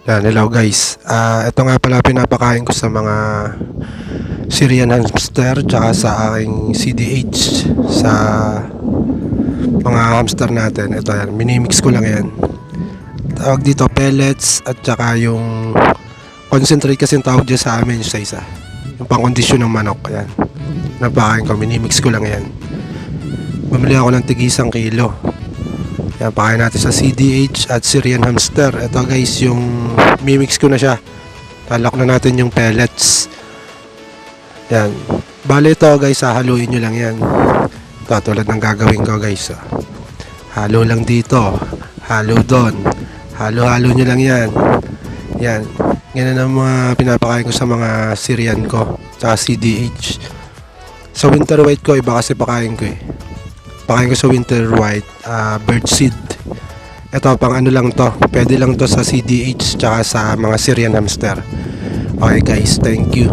Yan, hello guys. Ito nga pala pinapakain ko sa mga Syrian hamster tsaka sa aking CDH sa mga hamster natin. Ito yan, minimix ko lang yan. Tawag dito pellets at tsaka yung concentrate kasi yung tawag dyan sa amin sa isa. Yung pangkondisyon ng manok. Yan. Napakain ko, minimix ko lang yan. Bumili ako ng tig 1 kilo. Yan, pakain natin sa CDH at Syrian hamster. Ito guys, yung mimix ko na siya. Talak na natin yung pellets. Yan. Bale ito guys, haluin nyo lang yan. Ito, tulad ng gagawin ko guys. Halo lang dito. Halo doon. Halo-halo nyo lang yan. Yan. Ganyan ang mga pinapakain ko sa mga Syrian ko. Sa CDH. Sa winter white ko, iba kasi pakain ko eh. Pakain ko sa winter white, bird seed. Ito, pang ano lang to. Pwede lang to sa CDH tsaka sa mga Syrian hamster. Okay guys, thank you.